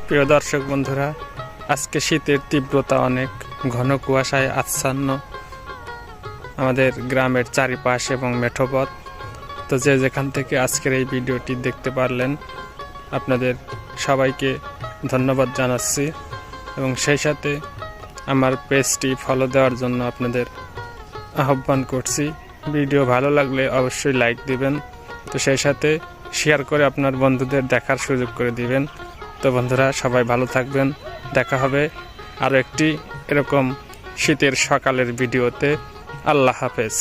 প্রিয় দর্শক বন্ধুরা, আজকে শীতের তীব্রতা অনেক, ঘন কুয়াশায় আচ্ছন্ন আমাদের গ্রামের চারিপাশ এবং মেঠোপথ। তো যে যেখান থেকে আজকের এই ভিডিওটি দেখতে পারলেন, আপনাদের সবাইকে ধন্যবাদ জানাচ্ছি এবং সেই সাথে আমার পেজটি ফলো দেওয়ার জন্য আপনাদের আহ্বান করছি। ভিডিও ভালো লাগলে অবশ্যই লাইক দিবেন, তো সেই সাথে শেয়ার করে আপনার বন্ধুদের দেখার সুযোগ করে দিবেন। তো বন্ধুরা, সবাই ভালো থাকবেন। দেখা হবে আরও একটি এরকম শীতের সকালের ভিডিওতে। আল্লাহ হাফেজ।